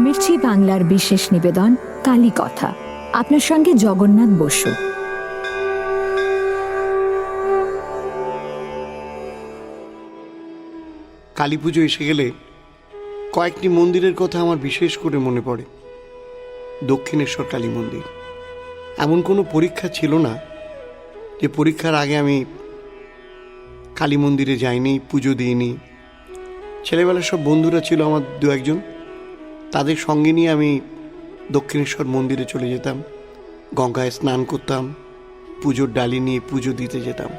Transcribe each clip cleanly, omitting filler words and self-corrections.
আমেরচি বাংলার বিশেষ নিবেদন কালী কথা। আপনার সঙ্গে জগন্নাথ বসু। কালী পুজো এসে গেলে কয়েকটি মন্দিরের কথা আমার বিশেষ করে মনে পড়ে। দক্ষিণেশ্বর কালী মন্দির। এমন কোনো পরীক্ষা ছিল না যে পরীক্ষার আগে আমি কালী মন্দিরে যাইনি, পুজো দিইনি। ছেলেবেলার সব বন্ধুরা ছিল আমার দু একজন, তাদের সঙ্গে নিয়ে আমি দক্ষিণেশ্বর মন্দিরে চলে যেতাম, গঙ্গায় স্নান করতাম, পুজোর ডালি নিয়ে পুজো দিতে যেতাম।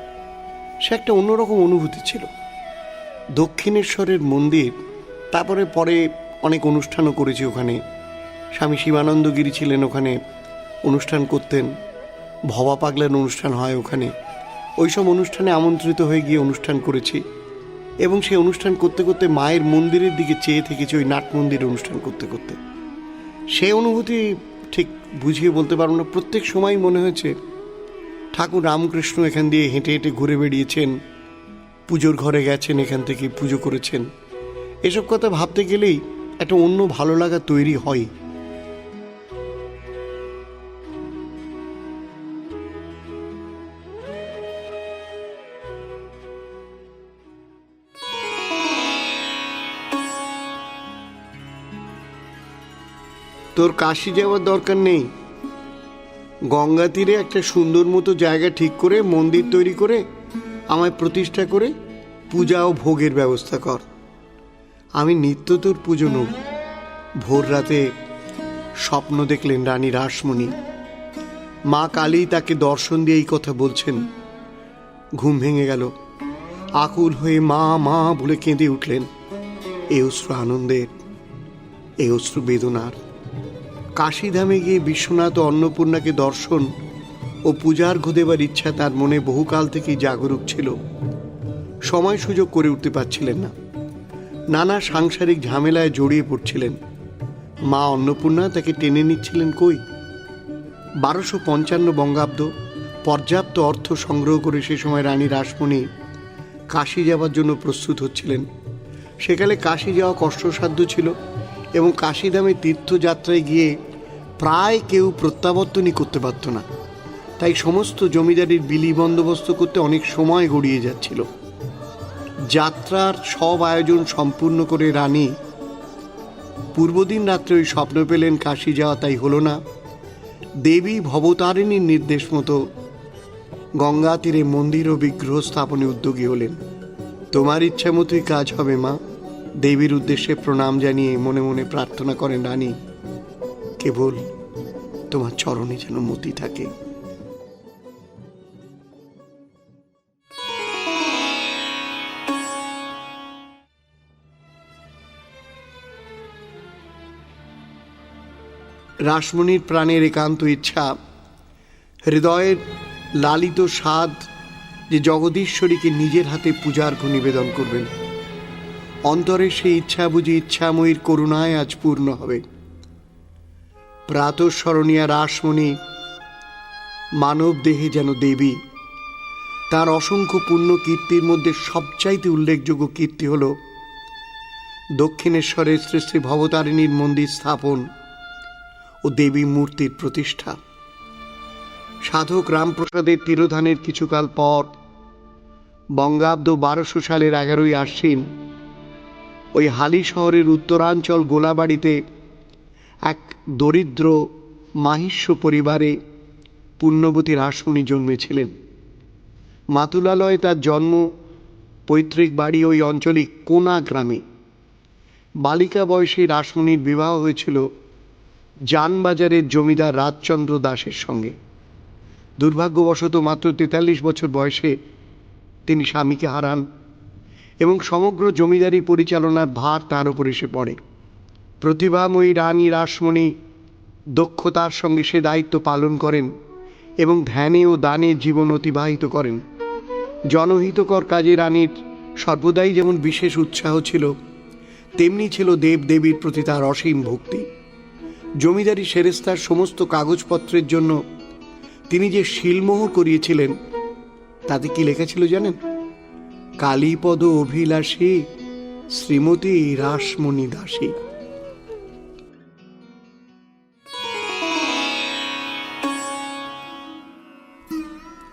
সে একটা অন্যরকম অনুভূতি ছিল দক্ষিণেশ্বরের মন্দির। তারপরে পরে অনেক অনুষ্ঠানও করেছি ওখানে। স্বামী শিবানন্দগিরি ছিলেন ওখানে, অনুষ্ঠান করতেন। ভবা পাগলার অনুষ্ঠান হয় ওখানে। ওইসব অনুষ্ঠানে আমন্ত্রিত হয়ে গিয়ে অনুষ্ঠান করেছি এবং সেই অনুষ্ঠান করতে করতে মায়ের মন্দিরের দিকে চেয়ে থেকেছি, ওই নাট মন্দিরে অনুষ্ঠান করতে করতে। সেই অনুভূতি ঠিক বুঝিয়ে বলতে পারবো না। প্রত্যেক সময় মনে হয়েছে ঠাকুর রামকৃষ্ণ এখান দিয়ে হেঁটে হেঁটে ঘুরে বেড়িয়েছেন, পুজোর ঘরে গেছেন, এখান থেকে পুজো করেছেন। এসব কথা ভাবতে গেলেই একটা অন্য ভালো লাগা তৈরি হয়। তোর কাশি যাওয়ার দরকার নেই। গঙ্গা তীরে একটা সুন্দর মতো জায়গা ঠিক করে মন্দির তৈরি করে আমায় প্রতিষ্ঠা করে পূজা ও ভোগের ব্যবস্থা কর। আমি নিত্য তোর পুজো নেব। ভোর রাতে স্বপ্ন দেখলেন রানী রাসমণি। মা কালী তাকে দর্শন দিয়ে এই কথা বলছেন। ঘুম ভেঙে গেল। আকুল হয়ে মা মা বলে কেঁদে উঠলেন। এ অশ্রু আনন্দের, এ অশ্রু বেদনার। কাশীধামে গিয়ে বিশ্বনাথ ও অন্নপূর্ণাকে দর্শন ও পূজার্ঘ দেবার ইচ্ছা তার মনে বহুকাল থেকেই জাগরুক ছিল। সময় সুযোগ করে উঠতে পারছিলেন না। নানা সাংসারিক ঝামেলায় জড়িয়ে পড়ছিলেন। মা অন্নপূর্ণা তাকে টেনে নিচ্ছিলেন কই। 1255 বঙ্গাব্দ। পর্যাপ্ত অর্থ সংগ্রহ করে সে সময় রানী রাসমণি কাশী যাওয়ার জন্য প্রস্তুত হচ্ছিলেন। সেকালে কাশী যাওয়া কষ্টসাধ্য ছিল এবং কাশীধামে তীর্থযাত্রায় গিয়ে প্রায় কেউ প্রত্যাবর্তনই করতে পারত না। তাই সমস্ত জমিদারির বিলি বন্দোবস্ত করতে অনেক সময় গড়িয়ে যাচ্ছিল। যাত্রার সব আয়োজন সম্পূর্ণ করে রানী পূর্বদিন রাত্রে ওই স্বপ্ন পেলেন কাশী যাওয়া তাই হলো না। দেবী ভবতারিণীর নির্দেশ মতো গঙ্গা তীরে মন্দির ও বিগ্রহ স্থাপনে উদ্যোগী হলেন। তোমার ইচ্ছা মতোই কাজ হবে মা, দেবীর উদ্দেশ্যে প্রণাম জানিয়ে মনে মনে প্রার্থনা করেন রানী। কেবল তোমার চরণে যেন মতি থাকে। রাসমণির প্রাণের একান্ত ইচ্ছা, হৃদয়ের লালিত স্বাদ যে জগদীশ্বরীকে নিজের হাতে পূজার্ঘ নিবেদন করবেন। অন্তরে সেই ইচ্ছা বুঝি ইচ্ছাময়ীর করুণায় আজ পূর্ণ হবে। প্রাতঃস্মরণীয়া রাসমণি মানব দেহে যেন দেবী। তার অসংখ্য পুণ্য কীর্তির মধ্যে সবচাইতে উল্লেখযোগ্য কীর্তি হল দক্ষিণেশ্বরের শ্রী শ্রী ভবতারিণীর মন্দির স্থাপন ও দেবী মূর্তির প্রতিষ্ঠা। সাধক রামপ্রসাদের তিরোধানের কিছুকাল পর বঙ্গাব্দ 1200 সালের 11ই আশ্বিন ওই হালি শহরের উত্তরাঞ্চল গোলাবাড়িতে এক দরিদ্র মাহিষ্য পরিবারে পুণ্যবতী রাসমণি জন্মেছিলেন। মাতুলালয়ে তার জন্ম। পৈতৃক বাড়ি ওই অঞ্চলে কোনা গ্রামে। বালিকা বয়সে রাসমণির বিবাহ হয়েছিল জানবাজারের জমিদার রাজচন্দ্র দাসের সঙ্গে। দুর্ভাগ্যবশত মাত্র 43 বছর বয়সে তিনি স্বামীকে হারান এবং সমগ্র জমিদারি পরিচালনার ভার তার উপর এসে পড়ে। প্রতিভাময়ী রানী রাসমণি দক্ষতার সঙ্গে সে দায়িত্ব পালন করেন এবং ধ্যানে ও দানে জীবন অতিবাহিত করেন। জনহিতকর কাজে রানীর সর্বদাই যেমন বিশেষ উৎসাহ ছিল, তেমনি ছিল দেবদেবীর প্রতি তার অসীম ভক্তি। জমিদারি সেরেস্তার সমস্ত কাগজপত্রের জন্য তিনি যে শিলমোহর করিয়েছিলেন তাতে কি লেখা ছিল জানেন? কালীপদ অভিলাষী শ্রীমতী রাসমণি দাসী।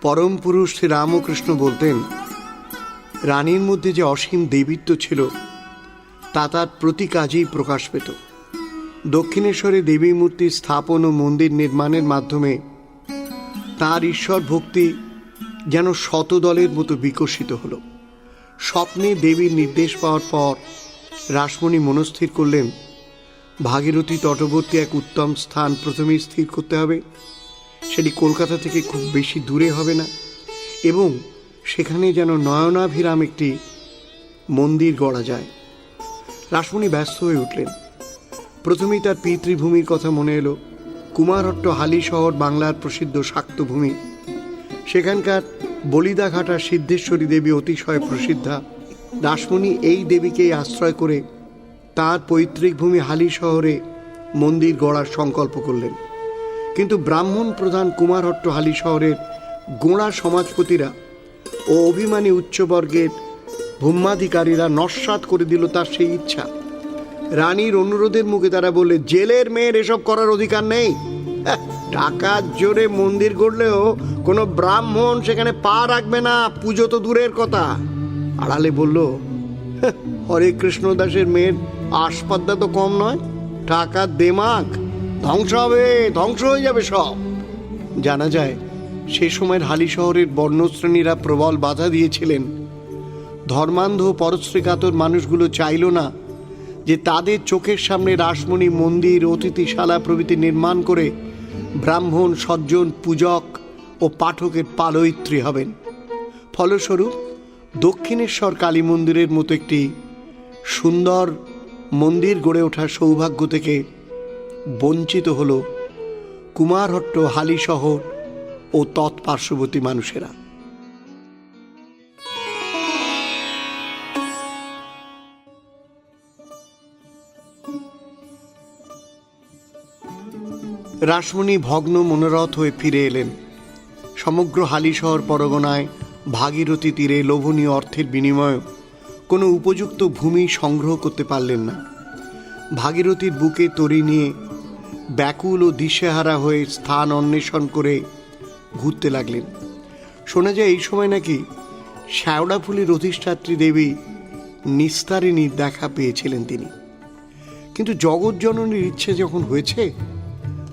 পরম পুরুষ শ্রী রামকৃষ্ণ বলতেন, রানীর মধ্যে যে অসীম দেবীত্ব ছিল তা তার প্রতি কাজেই প্রকাশ পেত। দক্ষিণেশ্বরে দেবী মূর্তি স্থাপন ও মন্দির নির্মাণের মাধ্যমে তার ঈশ্বর ভক্তি যেন শতদলের মতো বিকশিত হলো। স্বপ্নে দেবীর নির্দেশ পাওয়ার পর রাসমণি মনস্থির করলেন, ভাগীরথী তটবর্তী এক উত্তম স্থান প্রথমেই স্থির করতে হবে। সেটি কলকাতা থেকে খুব বেশি দূরে হবে না এবং সেখানে যেন নয়নাভিরাম একটি মন্দির গড়া যায়। রাসমণি ব্যস্ত হয়ে উঠলেন। প্রথমেই তার পিতৃভূমির কথা মনে এলো। কুমারহট্ট হালি শহর বাংলার প্রসিদ্ধ শাক্তভূমি। সেখানকার বলিদাঘাটার সিদ্ধেশ্বরী দেবী অতিশয় প্রসিদ্ধা। রাসমণি এই দেবীকেই আশ্রয় করে তার পৈতৃক ভূমি হালি শহরে মন্দির গড়ার সংকল্প করলেন। কিন্তু ব্রাহ্মণ প্রধান কুমারহট্ট হালি শহরের গোঁড়া সমাজপতিরা ও অভিমানী উচ্চবর্গের ভূম্যাধিকারীরা নস্যাৎ করে দিল তার সেই ইচ্ছা। রানীর অনুরোধের মুখে তারা বললে, জেলের মেয়ের এসব করার অধিকার নেই। টাকার জোরে মন্দির গড়লেও কোনো ব্রাহ্মণ সেখানে পা রাখবে না, পুজো তো দূরের কথা। আড়ালে বলল, হরে কৃষ্ণ দাসের মেয়ের আসপাদ্দা তো কম নয়, টাকার দেমাগ, ধ্বংস হবে, ধ্বংস হয়ে যাবে সব। জানা যায় সে সময়ের হালি শহরের বর্ণশ্রেণীরা প্রবল বাধা দিয়েছিলেন। ধর্মান্ধ পরশ্রীকাতর মানুষগুলো চাইল না যে তাদের চোখের সামনে রাসমণি মন্দির, অতিথিশালা প্রভৃতি নির্মাণ করে ব্রাহ্মণ, সজ্জন, পূজক ও পাঠকের পালয়িত্রী হবেন। ফলস্বরূপ দক্ষিণেশ্বর কালী মন্দিরের মতো একটি সুন্দর মন্দির গড়ে ওঠার সৌভাগ্য থেকে বঞ্চিত হল কুমারহট্ট হালি শহর ও তৎপার্শ্ববর্তী মানুষেরা। রাসমণি ভগ্ন মনোরথ হয়ে ফিরে এলেন। সমগ্র হালি শহর পরগনায় ভাগীরথী তীরে লোভনীয় অর্থের বিনিময়ে কোনো উপযুক্ত ভূমি সংগ্রহ করতে পারলেন না। ভাগীরথীর বুকে তরি নিয়ে ব্যাকুল ও দিশেহারা হয়ে স্থান অন্বেষণ করে ঘুরতে লাগলেন। শোনা যায় এই সময় নাকি শ্যাওড়াফুলির অধিষ্ঠাত্রী দেবী নিস্তারিণীর দেখা পেয়েছিলেন তিনি। কিন্তু জগৎজননীর ইচ্ছে যখন হয়েছে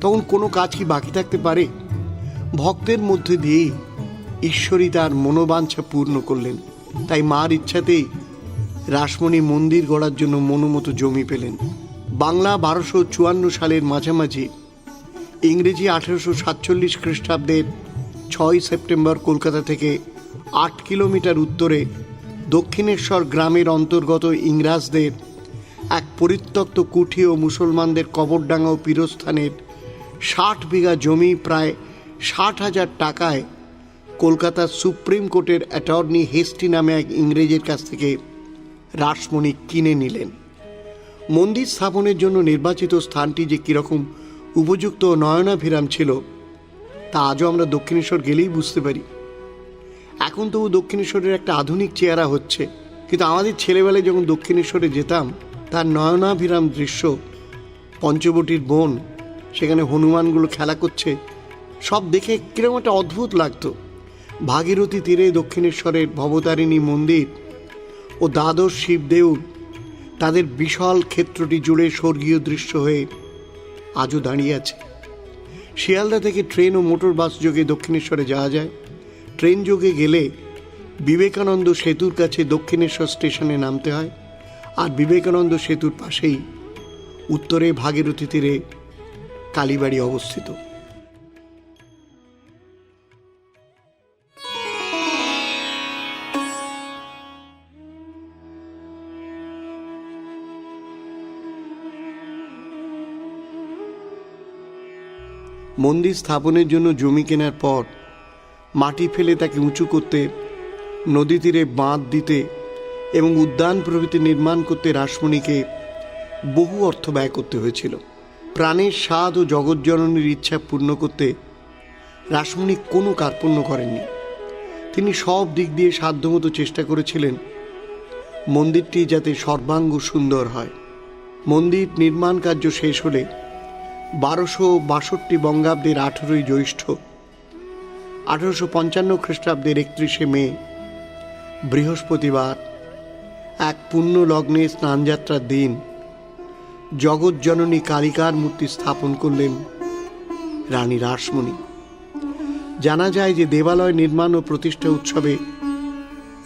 তখন কোনো কাজ কি বাকি থাকতে পারে? ভক্তের মধ্যে দিয়েই ঈশ্বরী তার মনোবাঞ্ছা পূর্ণ করলেন। তাই মার ইচ্ছাতেই রাসমণি মন্দির গড়ার জন্য মনোমতো জমি পেলেন। বাংলা 1254 সালের মাঝামাঝি, ইংরেজি 1847 খ্রিস্টাব্দের 6 সেপ্টেম্বর কলকাতা থেকে 8 কিলোমিটার উত্তরে দক্ষিণেশ্বর গ্রামের অন্তর্গত ইংরাজদের এক পরিত্যক্ত কুঠি ও মুসলমানদের কবরডাঙ্গা ও পীরস্থানের 60 বিঘা জমি প্রায় 60,000 টাকায় কলকাতার সুপ্রিম কোর্টের অ্যাটর্নি হেস্টি নামে এক ইংরেজের কাছ থেকে রাসমণি কিনে নিলেন। মন্দির স্থাপনের জন্য নির্বাচিত স্থানটি যে কীরকম উপযুক্ত নয়নাভিরাম ছিল তা আজও আমরা দক্ষিণেশ্বর গেলেই বুঝতে পারি। এখন তবু দক্ষিণেশ্বরের একটা আধুনিক চেহারা হচ্ছে, কিন্তু আমাদের ছেলেবেলায় যখন দক্ষিণেশ্বরে যেতাম তার নয়নাভিরাম দৃশ্য, পঞ্চবটির বন, সেখানে হনুমানগুলো খেলা করছে, সব দেখে কিরকম একটা অদ্ভুত লাগতো। ভাগীরথী তীরে দক্ষিণেশ্বরের ভবতারিণী মন্দির ও দ্বাদশ শিবদেউল তাদের বিশাল ক্ষেত্রটি জুড়ে স্বর্গীয় দৃশ্য হয়ে আজও দাঁড়িয়ে আছে। শিয়ালদা থেকে ট্রেন ও মোটর বাস যোগে দক্ষিণেশ্বরে যাওয়া যায়। ট্রেন যোগে গেলে বিবেকানন্দ সেতুর কাছে দক্ষিণেশ্বর স্টেশনে নামতে হয়, আর বিবেকানন্দ সেতুর পাশেই উত্তরে ভাগীরথী তীরে কালীবাড়ি অবস্থিত। মন্দির স্থাপনের জন্য জমি কেনার পর মাটি ফেলে তাকে উঁচু করতে, নদী তীরে বাঁধ দিতে এবং উদ্যান প্রভৃতি নির্মাণ করতে রাসমণিকে বহু অর্থ ব্যয় করতে হয়েছিল। প্রাণের স্বাদ ও জগৎজননীর ইচ্ছা পূর্ণ করতে রাসমণি কোনো কার্পণ্য করেননি। তিনি সব দিক দিয়ে সাধ্যমতো চেষ্টা করেছিলেন মন্দিরটি যাতে সর্বাঙ্গ সুন্দর হয়। মন্দির নির্মাণ কার্য শেষ হলে 1262 বঙ্গাব্দের 18ই জ্যৈষ্ঠ 1855 খ্রিস্টাব্দের 31শে মে বৃহস্পতিবার এক পুণ্য লগ্নে স্নানযাত্রার দিন জগৎজননী কালিকার মূর্তি স্থাপন করলেন রানী রাসমণি। জানা যায় যে দেবালয় নির্মাণ ও প্রতিষ্ঠা উৎসবে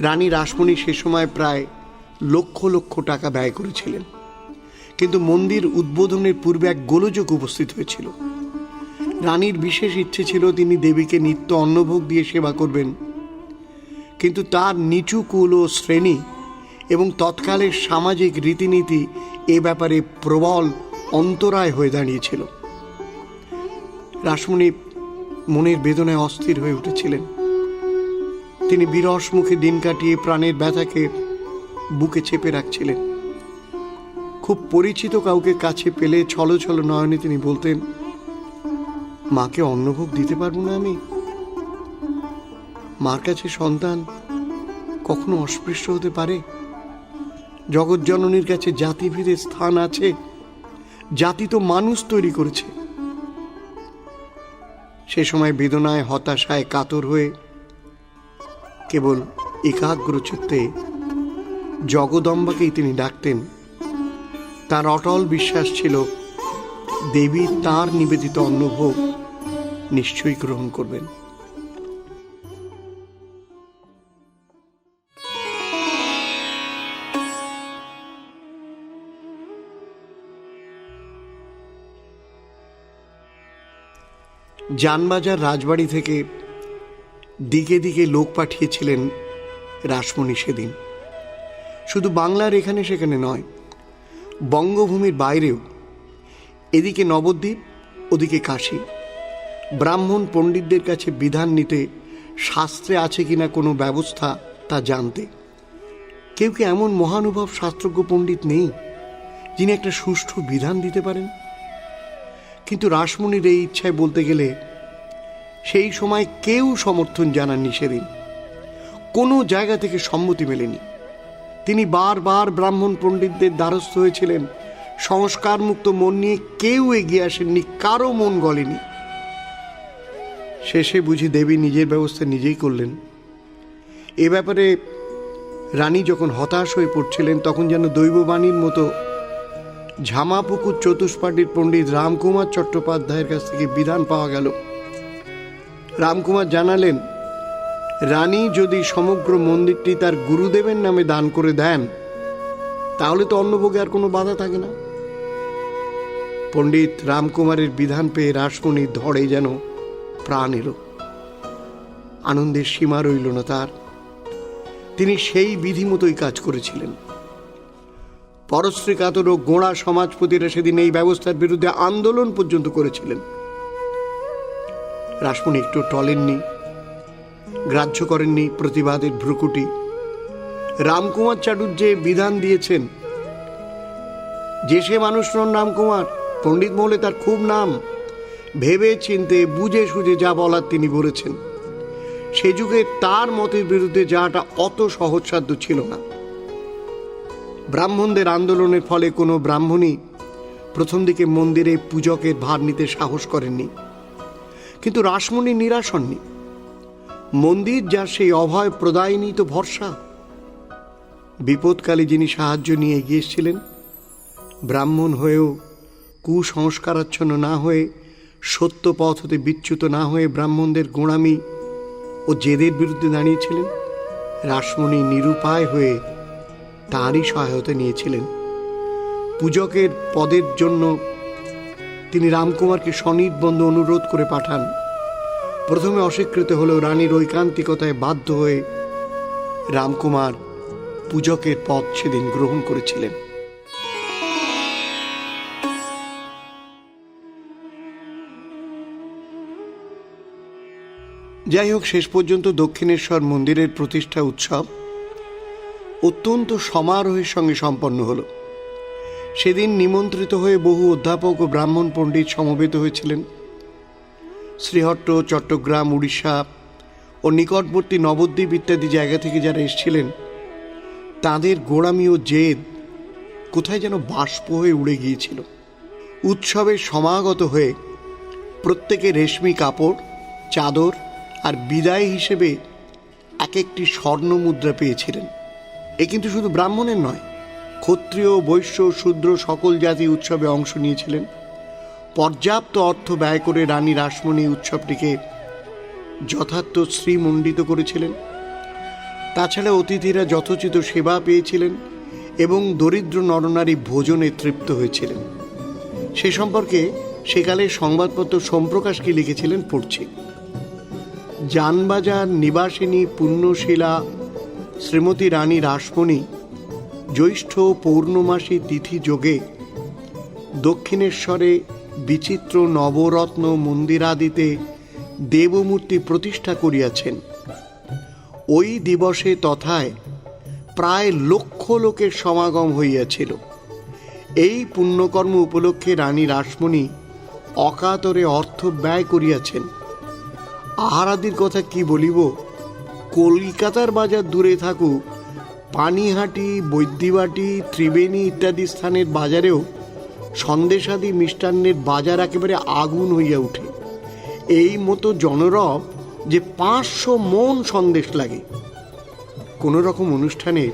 রানী রাসমণি সে সময় প্রায় লক্ষ লক্ষ টাকা ব্যয় করেছিলেন, কিন্তু মন্দির উদ্বোধনের পূর্বে এক গোলযোগ উপস্থিত হয়েছিল। রানীর বিশেষ ইচ্ছে ছিল তিনি দেবীকে নিত্য অন্নভোগ দিয়ে সেবা করবেন, কিন্তু তার নিচু কুল ও শ্রেণী এবং তৎকালের সামাজিক রীতিনীতি এ ব্যাপারে প্রবল অন্তরায় হয়ে দাঁড়িয়েছিল। রাসমণি মনের বেদনায় অস্থির হয়ে উঠেছিলেন। তিনি বিরস মুখে দিন কাটিয়ে প্রাণের ব্যথাকে বুকে চেপে রাখছিলেন। খুব পরিচিত কাউকে কাছে পেলে ছলো ছলো নয়নে তিনি বলতেন, মাকে অন্নভোগ দিতে পারবো না আমি? মার কাছে সন্তান কখনো অস্পৃশ্য হতে পারে? জগৎজননীর কাছে জাতিভেদের স্থান আছে? জাতি তো মানুষ তৈরি করেছে। সে সময় বেদনায় হতাশায় কাতর হয়ে কেবল একাগ্র চিত্তে জগদম্বাকেই তিনি ডাকতেন। তার অটল বিশ্বাস ছিল দেবী তাঁর নিবেদিত অন্নভোগ নিশ্চয়ই গ্রহণ করবেন। জানবাজার রাজবাড়ি থেকে দিকে দিকে লোক পাঠিয়েছিলেন রাসমণি সেদিন। শুধু বাংলার এখানে সেখানে নয়, বঙ্গভূমির বাইরেও। এদিকে নবদ্বীপ, ওদিকে কাশী। ব্রাহ্মণ পণ্ডিতদের কাছে বিধান নিতে, শাস্ত্রে আছে কিনা কোনো ব্যবস্থা তা জানতে। কেউ কি এমন মহানুভব শাস্ত্রজ্ঞ পণ্ডিত নেই যিনি একটা সুষ্ঠু বিধান দিতে পারেন? কিন্তু রাসমণির এই ইচ্ছায় বলতে গেলে সেই সময় কেউ সমর্থন জানাননি। সেদিন কোনো জায়গা থেকে সম্মতি মেলেনি। তিনি বারবার ব্রাহ্মণ পণ্ডিতদের দ্বারস্থ হয়েছিলেন। সংস্কার মুক্ত মন নিয়ে কেউ এগিয়ে আসেননি, কারো মন গলেনি। শেষে বুঝি দেবী নিজের ব্যবস্থা নিজেই করলেন। এ ব্যাপারে রানী যখন হতাশ হয়ে পড়ছিলেন, তখন যেন দৈববাণীর মতো ঝামাপুকুর চতুষ্পাটির পণ্ডিত রামকুমার চট্টোপাধ্যায়ের কাছ থেকে বিধান পাওয়া গেল। রামকুমার জানালেন, রানী যদি সমগ্র মন্দিরটি তার গুরুদেবের নামে দান করে দেন, তাহলে তো অন্নভোগে আর কোনো বাধা থাকে না। পণ্ডিত রামকুমারের বিধান পেয়ে রাসমণির ধড়ে যেন প্রাণ এলো। আনন্দের সীমা রইল না তার। তিনি সেই বিধি মতোই কাজ করেছিলেন। পরশ্রী কাতর ও গোঁড়া সমাজপতিরা সেদিন এই ব্যবস্থার বিরুদ্ধে আন্দোলন পর্যন্ত করেছিলেন। রাসমণি একটু টলেননি, গ্রাহ্য করেননি প্রতিবাদের ভ্রুকুটি। রামকুমার চাটুর্যে বিধান দিয়েছেন যে সে মানুষ নন রামকুমার, পণ্ডিত মহলে তার খুব নাম। ভেবে চিনতে বুঝে সুঝে যা বলার তিনি বলেছেন। সে যুগে তার মতের বিরুদ্ধে যাওয়াটা অত সহজসাধ্য ছিল না। ব্রাহ্মণদের আন্দোলনের ফলে কোনো ব্রাহ্মণই প্রথম দিকে মন্দিরে পূজকের ভার নিতে সাহস করেননি। কিন্তু রাসমণি নিরাশ হননি। মন্দির যার সেই অভয় প্রদায়িনী তো ভরসা। বিপদকালে যিনি সাহায্য নিয়ে এগিয়ে এসেছিলেন, ব্রাহ্মণ হয়েও কুসংস্কারাচ্ছন্ন না হয়ে, সত্য পথ হতে বিচ্যুত না হয়ে ব্রাহ্মণদের গোঁড়ামি ও জেদের বিরুদ্ধে দাঁড়িয়েছিলেন। রাসমণি নিরুপায় হয়ে তাঁরই সহায়তা নিয়েছিলেন। পূজকের পদের জন্য তিনি রামকুমারকে সনির্বন্ধ অনুরোধ করে পাঠান। প্রথমে অস্বীকৃত হলেও রানীর ঐকান্তিকতায় বাধ্য হয়ে রামকুমার পূজকের পদ সেদিন গ্রহণ করেছিলেন। যাই হোক, শেষ পর্যন্ত দক্ষিণেশ্বর মন্দিরের প্রতিষ্ঠা উৎসব অত্যন্ত সমারোহের সঙ্গে সম্পন্ন হল। সেদিন নিমন্ত্রিত হয়ে বহু অধ্যাপক ও ব্রাহ্মণ পণ্ডিত সমবেত হয়েছিলেন। শ্রীহট্ট, চট্টগ্রাম, উড়িষ্যা ও নিকটবর্তী নবদ্বীপ ইত্যাদি জায়গা থেকে যারা এসেছিলেন, তাদের গোঁড়ামি ও জেদ কোথায় যেন বাষ্প হয়ে উড়ে গিয়েছিল। উৎসবে সমাগত হয়ে প্রত্যেকে রেশমি কাপড়, চাদর আর বিদায় হিসেবে এক একটি স্বর্ণ মুদ্রা পেয়েছিলেন। এ কিন্তু শুধু ব্রাহ্মণের নয়, ক্ষত্রিয়, বৈশ্য, শূদ্র সকল জাতি উৎসবে অংশ নিয়েছিলেন। পর্যাপ্ত অর্থ ব্যয় করে রানী রাসমণি উৎসবটিকে যথার্থ শ্রীমণ্ডিত করেছিলেন। তাছাড়া অতিথিরা যথোচিত সেবা পেয়েছিলেন এবং দরিদ্র নরনারী ভোজনে তৃপ্ত হয়েছিলেন। সে সম্পর্কে সেকালের সংবাদপত্র সোমপ্রকাশ কি লিখেছিলেন পড়ছি। জানবাজার নিবাসিনী পুণ্যশীলা শ্রীমতী রানী রাসমণি জ্যৈষ্ঠ পৌর্ণমাসী তিথি যোগে দক্ষিণেশ্বরে বিচিত্র নবরত্ন মন্দিরাদিতে দেবমূর্তি প্রতিষ্ঠা করিয়াছেন। ওই দিবসে তথায় প্রায় লক্ষ লোকের সমাগম হইয়াছিল। এই পুণ্যকর্ম উপলক্ষে রানী রাসমণি অকাতরে অর্থ ব্যয় করিয়াছেন। আহারাদির কথা কি বলিব, কলকাতার বাজার দূরে থাকুক, পানিহাটি, বৈদ্যিবাটি, ত্রিবেণী ইত্যাদি স্থানের বাজারেও সন্দেশাদি মিষ্টান্নের বাজার একেবারে আগুন হইয়া উঠে। এই মতো জনরব যে 500 মণ সন্দেশ লাগে। কোনো রকম অনুষ্ঠানে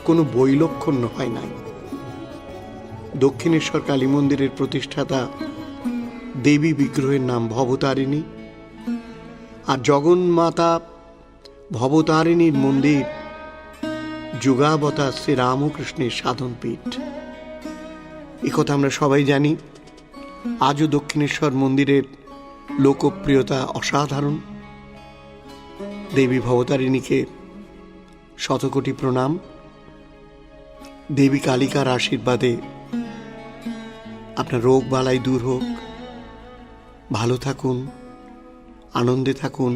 কোনো বৈলক্ষণ্য হয় নাই। দক্ষিণেশ্বর কালী মন্দিরের প্রতিষ্ঠাতা দেবী বিগ্রহের নাম ভবতারিণী, আর জগন্মাতা ভবতারিণীর মন্দির যুগাবতার শ্রী রামকৃষ্ণের সাধনপীঠ। একথা আমরা সবাই জানি। আজও দক্ষিণেশ্বর মন্দিরের লোকপ্রিয়তা অসাধারণ। দেবী ভবতারিণীকে শতকোটি প্রণাম। দেবী কালিকার আশীর্বাদে আপনার রোগ বালাই দূর হোক। ভালো থাকুন, আনন্দে থাকুন,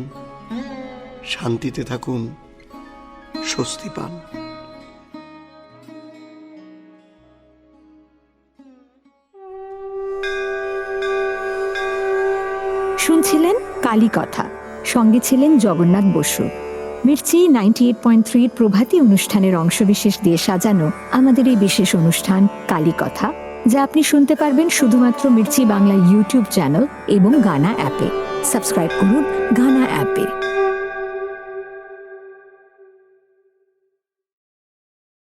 শান্তিতে থাকুন, স্বস্তি পান। শুনছিলেন কালী কথা, সঙ্গে ছিলেন জগন্নাথ বসু। মির্চি 98.3 প্রভাতী অনুষ্ঠানের অংশবিশেষ দিয়ে সাজানো আমাদের এই বিশেষ অনুষ্ঠান কালী কথা, যা আপনি শুনতে পারবেন শুধুমাত্র মির্চি বাংলা ইউটিউব চ্যানেল এবং গানা অ্যাপে। সাবস্ক্রাইব করুন গানা অ্যাপে।